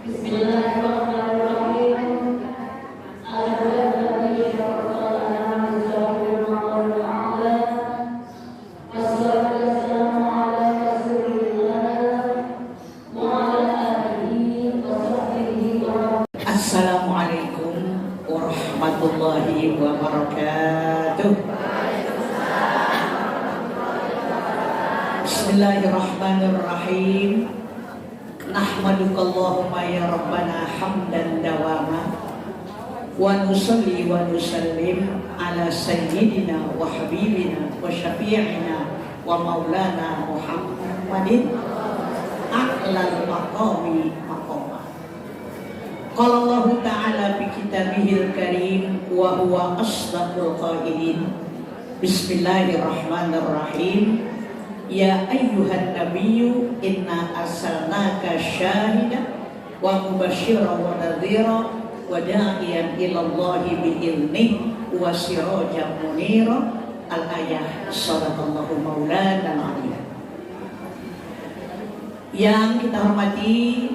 Bismillahirrahmanirrahim. Assalamualaikum warahmatullahi wabarakatuh. Bismillahirrahmanirrahim. Nahmadukallahumma ya rabbana hamdan dawama wa nusalli wa nusallim ala sayyidina wa habibina wa syafi'ina wa maulana Muhammadin a'lal maqami maqama. Qala Allah ta'ala fi kitabihil karim wa huwa asdaqul qailin. Bismillahirrahmanirrahim. Ya ayyuhan nabiyyu inna arsalnaka syahidan wa mubasysyiran wa nadhira wa da'iyan ila Allahi bi'idhnihi wa sirajan munira. Al-ayah. Shadaqallahu maulana al-'aliyyah. Yang kita hormati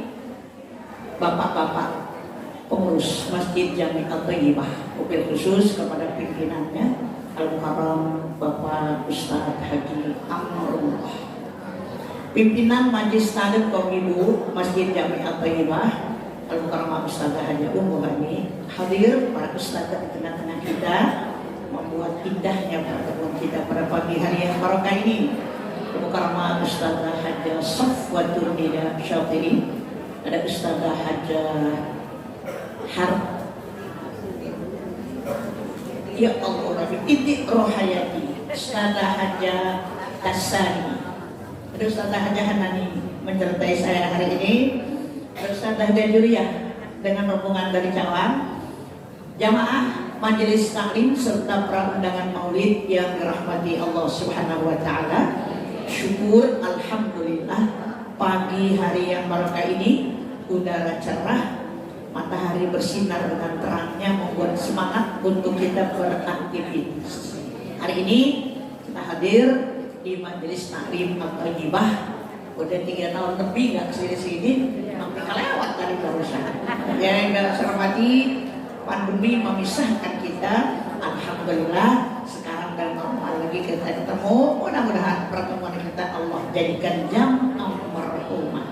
bapak-bapak pengurus Masjid Jami At-Thayyibah, mobil khusus kepada pimpinannya Al-Mukarram Bapak Ustadz Haji Amrullah, pimpinan Majelis Taklim kaum ibu Masjid Jami At-Thayyibah Al-Mukarram Ustadz Haji Ummu Hani, hadir para ustadz di tengah-tengah kita, membuat indahnya pertemuan kita pada pagi hari yang barokah ini. Al-Mukarram Ustadz Haji Safwatul Nida Syafiri, ada Ustadz Haji Ya Allah Rabbi Itik Rohayati, Ustazah Haja Tasani, ada Ustazah Haja Hanani menyertai saya hari ini, ada Ustazah Gajuriyah dengan rombongan dari Cawang, jamaah Majelis Taklim serta para undangan maulid yang dirahmati Allah Subhanahu wa Ta'ala. Syukur alhamdulillah pagi hari yang barokah ini, udara cerah, matahari bersinar dengan terangnya, membuat semangat untuk kita beraktivitas. Hari ini kita hadir di Majelis Taklim At-Thayyibah. Udah 3 tahun lebih nggak kesini-sini, hampir kelewat tadi barusan. Ya, yang saya hormati, pandemi memisahkan kita. Alhamdulillah sekarang dan normal lagi kita ketemu. Mudah-mudahan pertemuan kita Allah jadikan jam'an marhumah.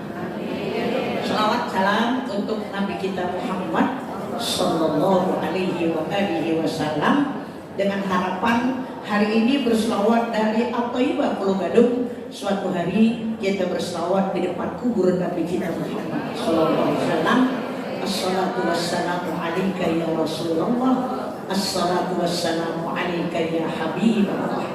Salawat salam untuk Nabi kita Muhammad Sallallahu alaihi wasallam, dengan harapan hari ini berselawat dari At-Thayyibah Pulau Gadung. Suatu hari kita berselawat di depan kubur Nabi kita Muhammad Sallallahu alaihi wasallam. Assalatu wassalamu alaika ya Rasulullah, assalatu wassalamu alaika ya Habibullah,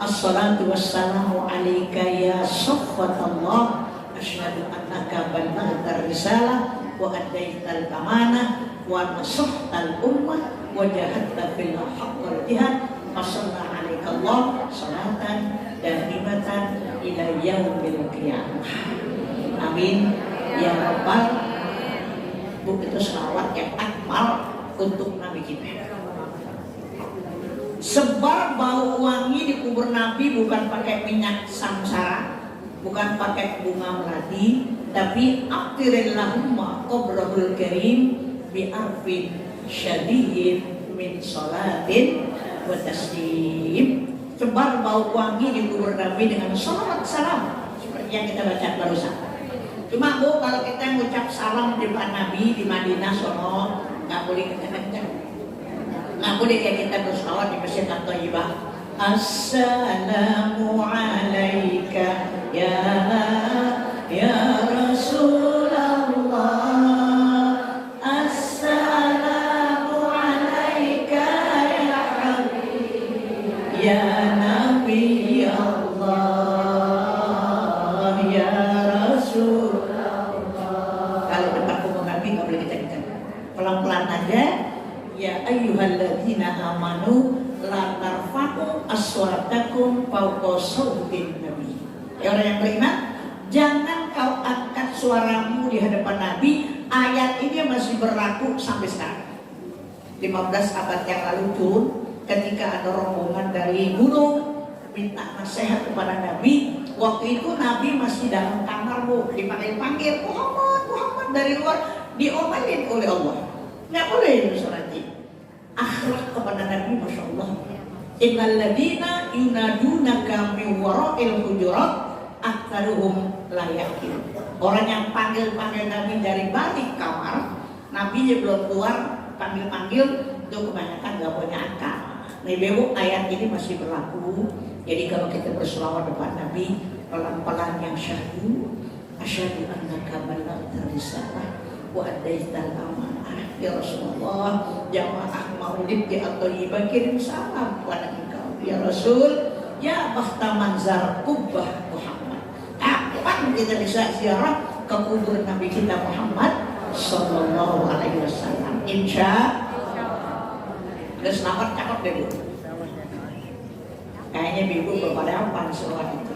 assalatu wassalamu alaika ya Safwatullah. Asyhadu annaka ballaghta risalah wa addaital amanah wa nasahtal ummah wa jahadta fil haqqil jihad. Masalla alaika Allah salatan daimatan ila yaumil qiyamah. Amin ya rabbal. Itu selawat yang akmal untuk Nabi kita. Sebar bau wangi di kubur Nabi bukan pakai minyak samsara, bukan pakai bunga melati, tapi akhirillahumma qabrahul karim bi arfin syadihin min salatin wa taslim. Sebar bau wangi di kubur Nabi dengan salawat salam seperti yang kita baca barusan. Cuma Bu, kalau kita ngucap salam di depan Nabi di Madinah sono nggak boleh kenceng-kenceng, nggak boleh kayak kita berselawat di Masjid At-Thayyibah. Assalamu alaika ya Rasulullah, assalamu alaika ya Habib ya Nabi Allah ya Rasulullah. Kalau depan kubur Nabi nggak boleh kenceng-kenceng, pelan-pelan aja. Ya ayyuhalladzina amanu la tarfa'u aswatakum fawqa sautin nabi. Ya orang yang beriman, jangan kau angkat suaramu di hadapan Nabi. Ayat ini masih berlaku sampai sekarang. 15 abad yang lalu turun ketika ada rombongan dari gunung minta nasihat kepada Nabi. Waktu itu Nabi masih dalam kamar bu, dipanggil-panggil Muhammad, Muhammad dari luar, diomelin oleh Allah. Nggak boleh disolati. Akhlak kepada Nabi, masya Allah. Innal ladina yunadunaka min wara'il hujurat aktsaruhum la yaqilun. Orang yang panggil-panggil Nabi dari balik kamar, Nabi belum keluar, panggil-panggil, itu kebanyakan nggak punya akal. Nih Bebu, ayat ini masih berlaku. Jadi kalau kita berselawat depan Nabi, pelan-pelan yang syahdu, asyhadu annaka ballaghta risalah wa addaital amanah. Ya Rasulullah, jamaah maulid di At-Thayyibah kirim salam kepada engkau. Ya Rasul, ya bakhta manzar kubbah Muhammad. Kapan kita bisa ziarah ke kubur Nabi kita Muhammad sallallahu alaihi wasallam? Insya Allah. Selamat cakep deh Bu. Kayaknya Ibu kepada apa selawat itu?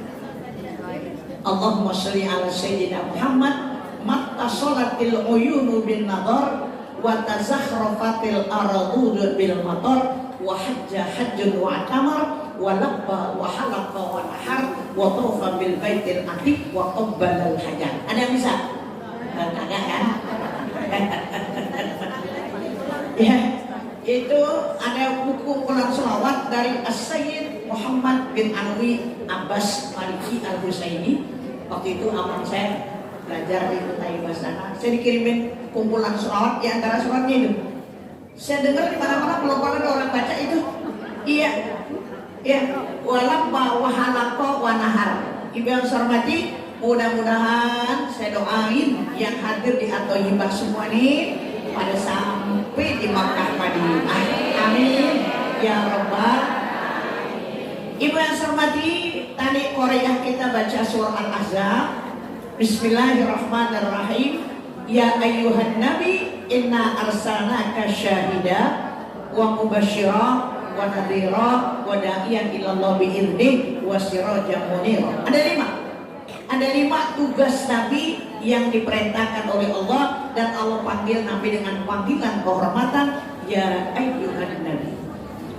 Allahumma sholli ala sayyidina Muhammad matta sholatil uyunu bin nadar wa tazakhrafatil aradu bil matar wa hajja hajjun wa atamar wa labba wa halaqa wa nahar wa tawfa bil baitil atiq wa qabbala al hajar. Ada yang bisa? Kagak kan? Ya, itu ada buku ulang selawat dari As-Sayyid Muhammad bin Alwi Abbas Maliki Al-Husaini. Waktu itu aman saya belajar di Thayyibah sana, saya dikirimin kumpulan selawat, di antara suratnya itu saya dengar di mana-mana belum pernah ada orang baca itu. Iya, ya, walabba wahalaqa wa nahar. Ibu yang saya hormati, mudah-mudahan saya doain yang hadir di At-Thayyibah semua ini pada sampai di Makkah Madinah. Amin ya rabbal. Ibu yang saya hormati, tadi Korea kita baca surah Al-Ahzab. Bismillahirrahmanirrahim. Ya ayyuhan nabi inna arsalnaka syahida wa mubashshira wa nadhira wa da'iyan ila Allah bi'idnih wa sirajan munira. Ada lima tugas Nabi yang diperintahkan oleh Allah, dan Allah panggil Nabi dengan panggilan kehormatan. Ya ayyuhan nabi,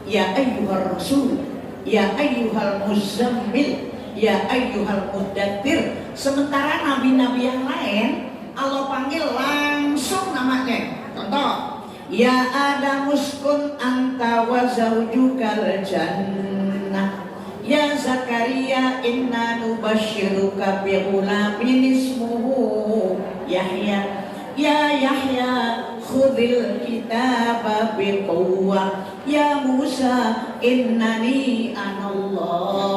ya ayyuhar rasul, ya ayyuhal muzammil, ya ayyuhal muddatsir. Sementara nabi-nabi yang lain Allah panggil langsung namanya. Contoh, ya Adam uskun anta wa zaujukal jannah, ya Zakaria inna nubashiruka bi ghulamin ismuhu Yahya, ya Yahya khudhil kitaba bi quwwah, ya Musa innani anallah.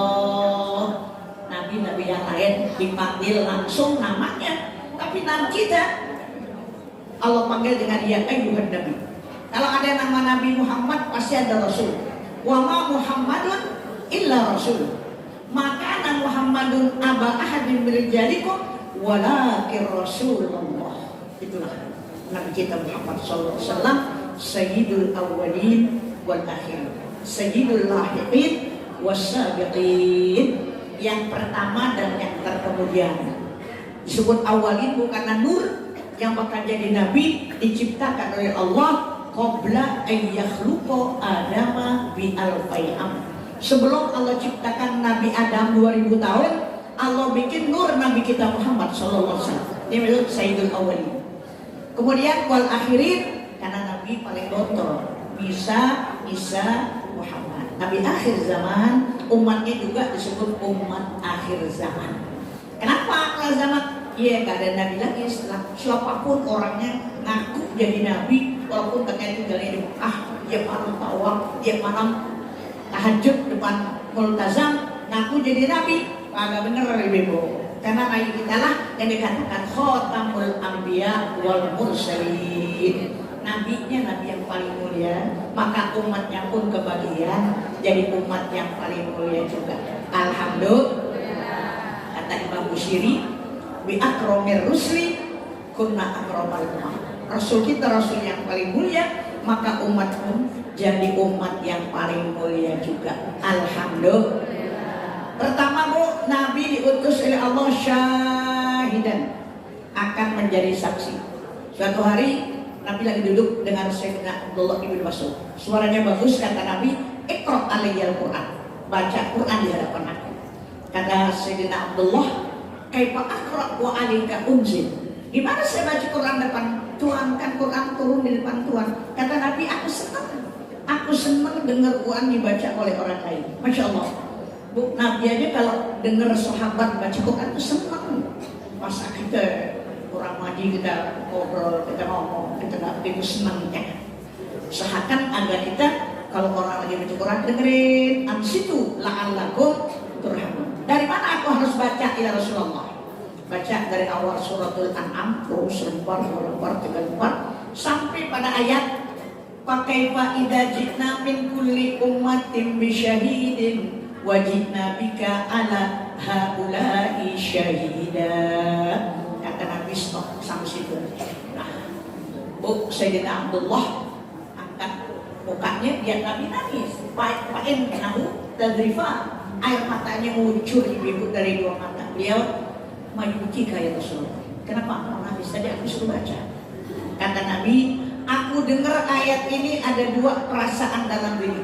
Nabi-nabi yang lain dipanggil langsung namanya, tapi nama kita Allah panggil dengan ya ayyuhan nabi. Kalau ada nama Nabi Muhammad pasti ada Rasul. Wa ma Muhammadun illa Rasul. Maka nama Muhammadun aba ahadin min rijalikum walakin Rasulullah. Itulah Nabi kita Muhammad sallallahu alaihi wasallam, sayyidul awwalin wal akhirin, sayyidul lahiqin wasabiqin, yang pertama dan yang terkemudian. Disebut awalin bukan nur, yang bakal jadi nabi diciptakan oleh Allah qabla ayyakhluqa adama bi alfai am. Sebelum Allah ciptakan Nabi Adam 2000 tahun, Allah bikin nur Nabi kita Muhammad sallallahu alaihi wasallam. Dia disebut sayyidul awwalin. Kemudian wal akhirin, karena Nabi paling gontor, Isa Muhammad. Nabi akhir zaman, umatnya juga disebut umat akhir zaman. Kenapa akhir zaman? Iya, gak ada nabi lagi setelah siapapun orangnya ngaku jadi nabi, walaupun terkait tinggalnya di Mekah, dia malam tawaf, dia malam tahajud depan multazam, ngaku jadi nabi. Agak bener Ibu, karena nabi kita lah yang dikatakan khotamul anbiya wal mursalin. Nabinya nabi yang paling mulia, maka umatnya pun kebagian jadi umat yang paling mulia juga. Alhamdulillah. Kata Imam Bushiri, bi akromir rusli kunna akromal umat. Rasul kita rasul yang paling mulia, maka umat pun jadi umat yang paling mulia juga. Alhamdulillah. Pertama Bu, Nabi diutus oleh Allah syahidan, akan menjadi saksi. Suatu hari Nabi lagi duduk dengan Sayyidina Abdullah ibn Mas'ud. Suaranya bagus, kata Nabi, "Iqra' alayyal Qur'an." Baca Quran di hadapan aku. Kata Sayyidina Abdullah, kaifa aqra wa alayka unzil. Gimana saya baca Quran depan Tuhan, kan Quran turun di depan Tuhan. Kata Nabi, aku senang dengar Quran dibaca oleh orang lain. Masya Allah. Bu, Nabi aja kalau dengar sahabat baca Quran itu senang. Masa kita orang ngaji, kita ngobrol, kita ngomong, kita nggak begitu senangnya. Usahakan agar kita kalau orang lagi baca Quran dengerin, ansitu la'allakum turhamun. Dari mana aku harus baca ya Rasulullah? Baca dari awal suratul An'am terus 34 sampai pada ayat fakaifa idza ji'na min kulli ummatin bi syahidin wa ji'na bika ala haula'i syahida. Kata Nabi stop sampai situ. Nah, Bu Sayyidina Abdullah angkat mukanya, dia Nabi nangis. Fa'in nahu tadrifa, air matanya muncul ibu dari dua mata beliau. Mayuki kayak Rasulullah. Kenapa? Karena tadi aku suruh baca. Kata Nabi, aku dengar ayat ini ada dua perasaan dalam diri.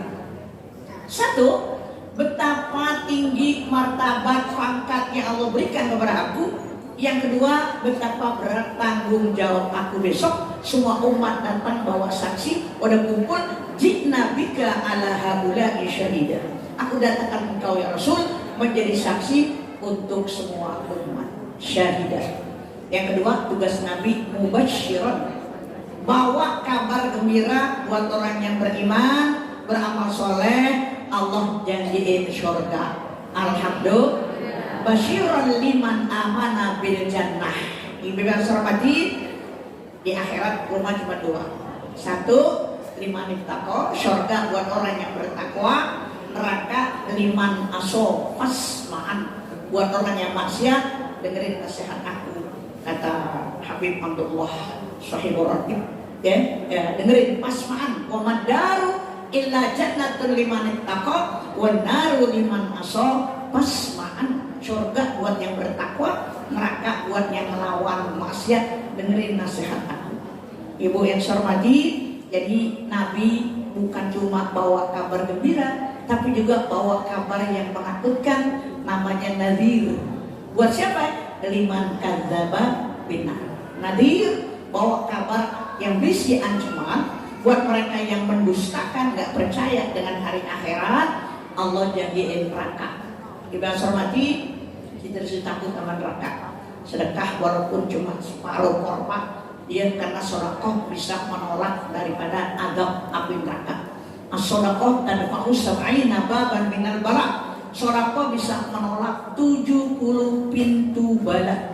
Satu, betapa tinggi martabat pangkat yang Allah berikan kepada aku. Yang kedua, betapa berat tanggung jawab aku besok. Semua umat datang bawa saksi, udah kumpul, jikna bika ala haula'i syahida. Aku datangkan engkau ya Rasul menjadi saksi untuk semua umat. Syahidah. Yang kedua, tugas Nabi mubasyiran, bawa kabar gembira buat orang yang beriman, beramal soleh. Allah janjiin surga. Alhamdulillah. Basyiran liman amana bil jannah. Ibu yang hormati, di akhirat rumah cuma dua. Satu, liman ittaqo, surga buat orang yang bertakwa. Neraka liman aso fasma'an, buat orang yang maksiat. Dengerin nasihat aku, kata Habib Abdullah Sahibur Ratib, ya, dengerin pasmaan. Wa madaru illa jannatul liman ittaqa wa naru liman asa pasmaan. Surga buat yang bertakwa, neraka buat yang melawan maksiat. Dengerin nasihat aku. Ibu yang saya hormati, jadi Nabi bukan cuma bawa kabar gembira, tapi juga bawa kabar yang menakutkan, namanya nadhir. Buat siapa? Liman kadzdzaba binar. Nadhir bawa kabar yang berisi ancaman buat mereka yang mendustakan, nggak percaya dengan hari akhirat. Allah janjiin neraka. Ibu hormati, kita harus takut sama neraka. Sedekah walaupun cuma separuh korban, dia karena sedekah bisa menolak daripada azab api neraka. As-shadaqah tadfa'u sab'ina baban minal bala. Sedekah bisa menolak 70 pintu bala.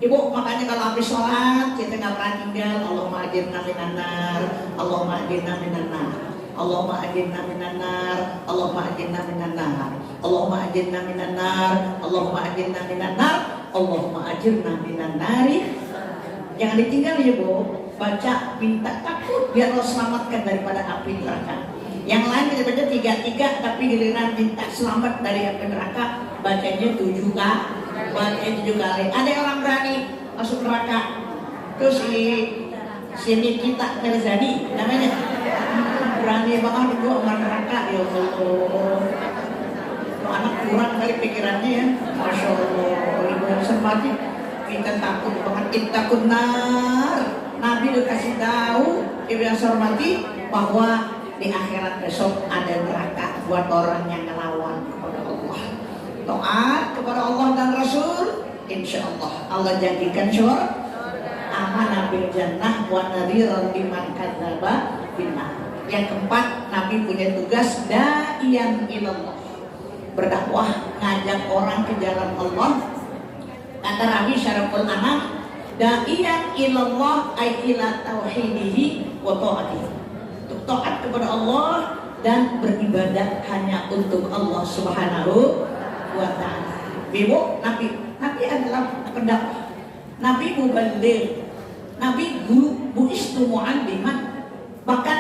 Ibu, makanya kalau habis sholat kita nggak pernah tinggal Allahumma ajirna minan nar, Allahumma ajirna minan nar, Allahumma ajirna minan nar, Allahumma ajirna minan nar, Allahumma ajirna minan nar, Allahumma ajirna minan nar, Allahumma ajirna minan nari. Jangan ditinggal ya Bu, baca minta takut biar Allah selamatkan daripada api neraka. Yang lain kita baca 3 tapi giliran minta selamat dari api neraka bacanya 7 kali. Ada orang berani masuk neraka. Terus sini kita Merzani namanya, berani banget gua sama neraka. Ya Allah, anak kurang kali pikirannya ya. Masya Allah, ibu yang semati kita takut banget, kita takut nar. Nabi udah kasih tahu ibu yang hormati bahwa di akhirat besok ada neraka buat orang yang ngelawan kepada Allah. Taat kepada Allah dan Rasul, insya Allah Allah jadikan surga amanah bil jannah wa nadhiran liman kadzdzaba binar. Yang keempat, Nabi punya tugas da'iyan ilallah, berdakwah, ngajak orang ke jalan Allah. Kata Rabi Syaraful Anam, da'iyan ilallah ay ila tauhidihi wa ta'atihi, untuk taat kepada Allah dan beribadah hanya untuk Allah Subhanahu wa ta'ala. Ibu, Nabi adalah pendakwah, Nabi muballigh, Nabi guru, bu'istu mu'alliman. Bahkan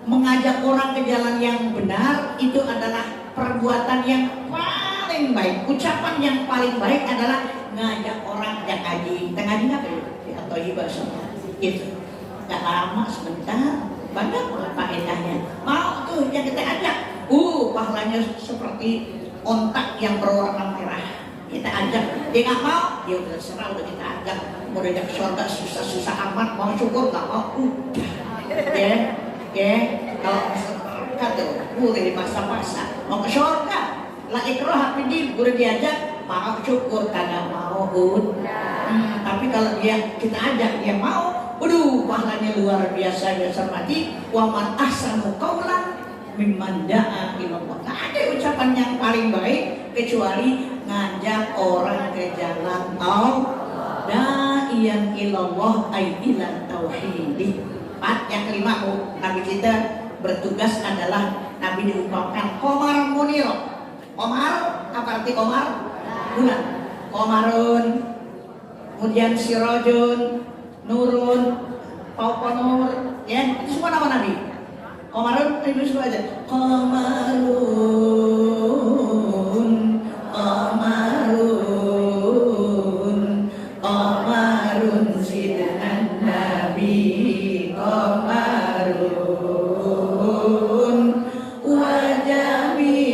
mengajak orang ke jalan yang benar itu adalah perbuatan yang paling baik. Ucapan yang paling baik adalah ngajak orang ajak ngaji. Ngaji apa ya? Atau ibadah gitu. Gak lama, sebentar banyak faedahnya. Mau tuh yang kita ajak, pahalanya seperti ontak yang berwarna merah. kita ajak, dia nggak mau, ya udah serah, udah kita ajak, mau ajak surga susah-susah amat, mau syukur nggak mau, udah, ya, kalau kata udah dipaksa-paksa, mau ke surga, lah ikrah hafidin, udah diajak, mau syukur kagak mau, tapi kalau kita ajak dia mau, waduh, pahalanya luar biasa, biasa mati, wa man ahsanu qawlan mimman da'a ilallah. Nggak ada ucapan yang paling baik kecuali ngajak orang ke jalan da'iyan ilallah ay ilan tauhidih. Yang kelima, Nabi kita bertugas adalah Nabi diumpamakan qamar munir. Qamar, apa arti qamar? Bulan. Qamarun, kemudian sirajun, nurun, pauponur, ya, itu semua nama Nabi. Qamarun, ibu semua aja. Qamarun, qamarun, qamarun sidhan Nabi, qamarun, wajamil,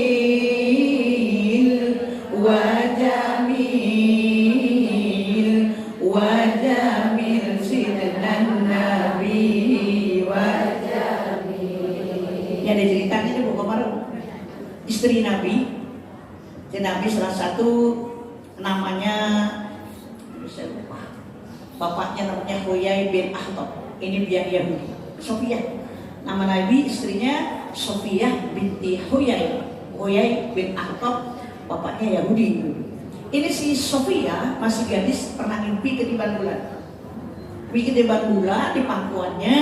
wajamil, wajamil sidhan Nabi, ya ada ceritanya di buku Qamarun. Istri Nabi, Nabi salah satu namanya saya lupa, bapaknya namanya Huyai bin Akhtab, ini biang Yahudi, Sofia. Nama Nabi, istrinya Sofia binti Huyai bin Akhtab, bapaknya Yahudi. Ini si Sofia masih gadis, pernah mimpi ketiban bulan. Mimpi ketiban bulan di pangkuannya,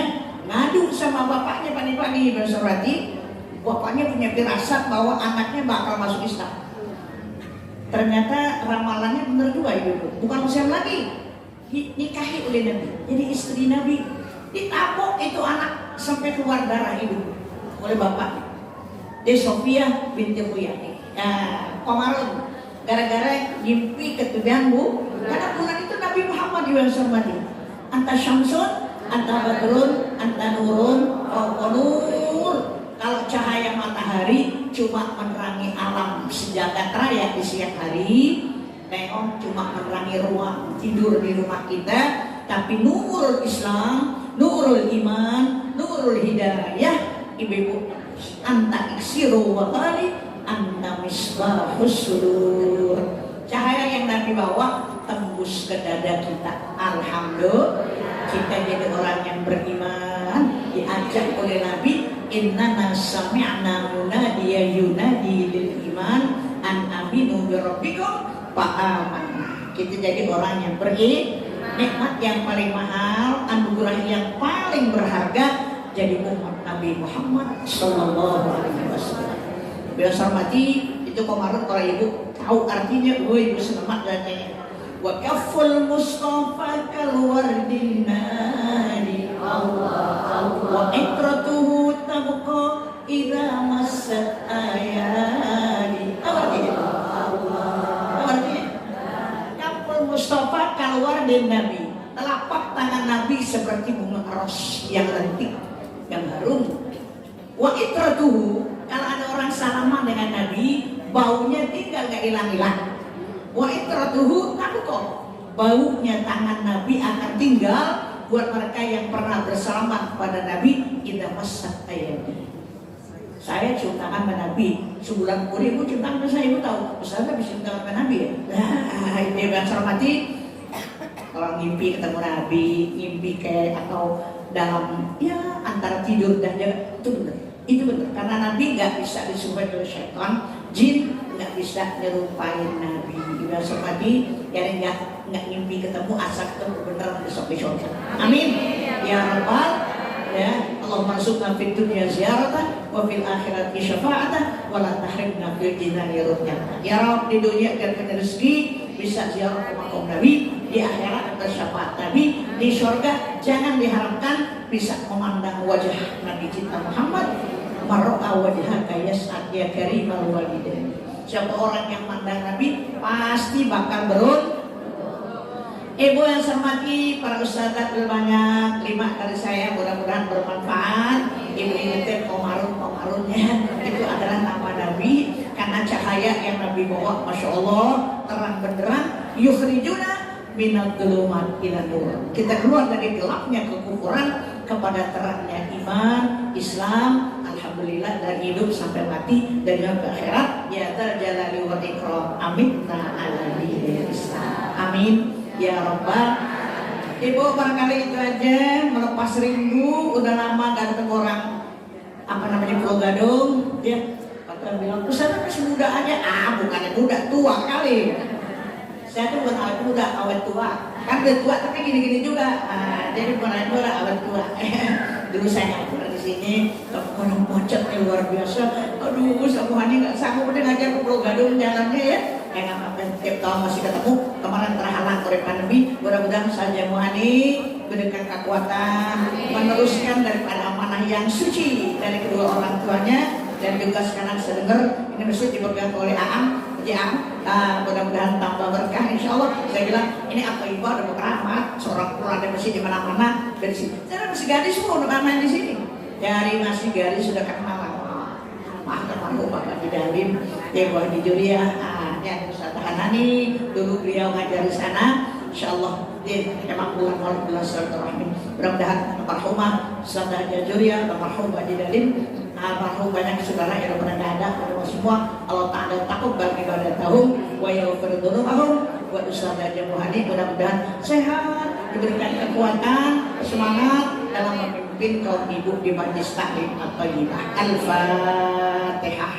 ngadu sama bapaknya pagi-pagi berserati. Bapaknya punya firasat bahwa anaknya bakal masuk Islam. Ternyata ramalannya benar juga itu, bukan Muslim lagi, nikahi oleh Nabi, jadi istri Nabi. Ditabok itu anak sampai keluar darah hidup oleh bapak. Dia Sofia binti Huyai. Qamarun, gara-gara ngimpi ketubian bu, karena bulan itu Nabi Muhammad SAW. Anta syamsun, anta badrun, anta nurun, nur. Kalau cahaya matahari cuma menerangi alam sejagat raya di siang hari, neon cuma menerangi ruang tidur di rumah kita, tapi nurul Islam, nurul iman, nurul hidayah, ibu-ibu, anta iksiru wa qali, anta misbahus sudur. Cahaya yang Nabi bawa tembus ke dada kita. Alhamdulillah, kita jadi orang yang beriman, diajak oleh Nabi. Inna sami'na munadiya yunadi lil iman an aminu bi rabbikum fa amanna. Kita jadi orang yang nikmat yang paling mahal, anugerah yang paling berharga, jadi umat Nabi Muhammad sallallahu alaihi wasallam. Biasa mati itu Qamarun, kalau ibu tahu artinya, ibu selamat katanya. Wa kaful mustafa kal wardin nadi Allah wa ikratuhu tabqa idza massat ayadi. Apa artinya? Kaful mustafa kal wardin nabi, telapak tangan Nabi seperti bunga ros yang lentik, yang harum. Wa ikratuhu, kalau ada orang salaman dengan Nabi, baunya tinggal gak hilang-hilang. Wa itratuhu, tapi kok baunya tangan Nabi akan tinggal buat mereka yang pernah bersalaman pada Nabi. Idza massat ayadi. Saya cium tangan sama Nabi sebulan kemudian, ibu cium tangan saya, ibu tahu Ustaz bisa cium tangan sama Nabi ya? Nah, ini yang mati. Kalau ngimpi ketemu Nabi, ngimpi kayak atau dalam ya antara tidur dan jaga, itu benar, karena Nabi nggak bisa disuruh oleh syaitan, jin nggak bisa nyerupain Nabi. Juga seperti yang nggak ngimpi ketemu, asal ketemu beneran besok di surga. Amin ya rabbal ya. Allahumma arzuqna fid dunya ziyaratan wa fil akhirati syafa'atan wa la tahrimna fil jinani ru'yatan. Ya Rabb, di dunia berikan rezeki bisa ziarah ke makam Nabi, di akhirat bersyafaat Nabi, di surga jangan diharapkan bisa memandang wajah Nabi kita Muhammad. Mar'a wajhaka yas'ad ya karimal walidain. Siapa orang yang mandang Nabi pasti bakal beruntung. Ibu yang saya hormati, para ustadzat banyak, 5 dari saya, mudah-mudahan bermanfaat. Ibu ingatkan Qamarun-Qamarunnya itu adalah nama Nabi, karena cahaya yang Nabi bawa, Masya Allah, terang benderang, yukhrijuna minadh dhulumat ila nur. Kita keluar dari gelapnya kekufuran kepada terangnya iman, Islam, alhamdulillah dari hidup sampai mati dari ke akhirat. Ya dzal jalali wal ikram. Amin ala Islam. Amin ya rabbal. Ibu barangkali itu aja, melepas rindu. Udah lama gak ketemu orang apa namanya Pulau Gadung. Dia kata bilang, Ustaz masih muda aja. Bukannya muda, tua kali. Saya tuh bukan awet muda, awet tua. Kan udah tua tapi gini-gini juga. Jadi bukan awet muda, awet tua. Dulu saya ngajar di sini, orang macetnya luar biasa. Aduh, semuanya nggak sanggup udah ngajar ke Pulau Gadung jalannya ya. Kayak apa tiap tahun masih ketemu. Kemarin terhalang oleh pandemi. Mudah-mudahan saja Muhani berikan kekuatan, meneruskan daripada amanah yang suci dari kedua orang tuanya. Dan juga sekarang saya dengar ini masjid dipegang oleh Aam, mudah-mudahan tambah berkah insya Allah. Saya bilang ini apa ibu ada keramat seorang keluar dari masjid di mana-mana dari sini. Saya masih gadis semua udah main di sini. Dari masih gadis sudah kenalan. Almarhum Bapak Didalim, Ibu Haji Julia, yang Ustaz Hanani dulu beliau ngajar di sana. Insya Allah dia memang pulang alhamdulillah silaturahmi. Mudah-mudahan almarhumah Ustaz Haji Julia, almarhum Bapak Didalim, almarhum banyak saudara yang pernah ada pada semua. Allah Ta'ala takut bagi ibadah tahun wa yaghfir dzunubahum wa Ustaz Muhani mudah-mudahan sehat, diberikan kekuatan, semangat dalam memimpin kaum ibu di majlis taklim at-thayyibah. Al-Fatihah.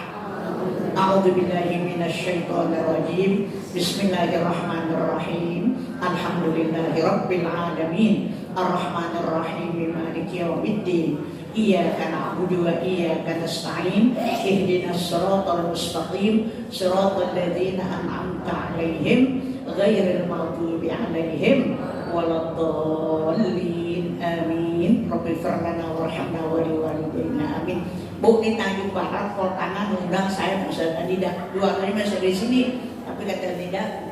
A'udzu billahi minasyaitonir rajim. Bismillahirrahmanirrahim. Alhamdulillahirabbil alamin. Arrahmanir rahim. Maliki yaumiddin. Iyyaka na'budu wa iyyaka nasta'in. Ihdinas siratal mustaqim. Siratal ladzina an'amta 'alaihim ghairil maghdubi 'alaihim waladdallin. Amin. Rabbi firlana warhamna wa liwalidayna. Amin. Bu di Tanjung Barat, Pol Tangan undang saya Ustaz Nida. 2 kali masih di sini, tapi kata Nida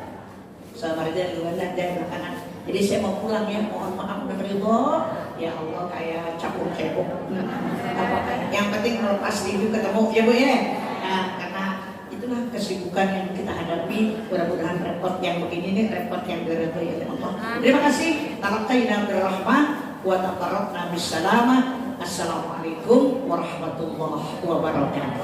sama dia luar dan belakangan. Jadi saya mau pulang ya, mohon maaf dan ridho. Ya Allah kayak capur cebok. Yang penting melepas diri ketemu ya Bu ya. Nah, karena itulah kesibukan yang kita hadapi. Mudah-mudahan repot yang begini nih repot yang diridhoi oleh Allah. Terima kasih. Talaqaina birrahmah wa taqarrabna bisalamah. Assalamualaikum warahmatullahi wabarakatuh.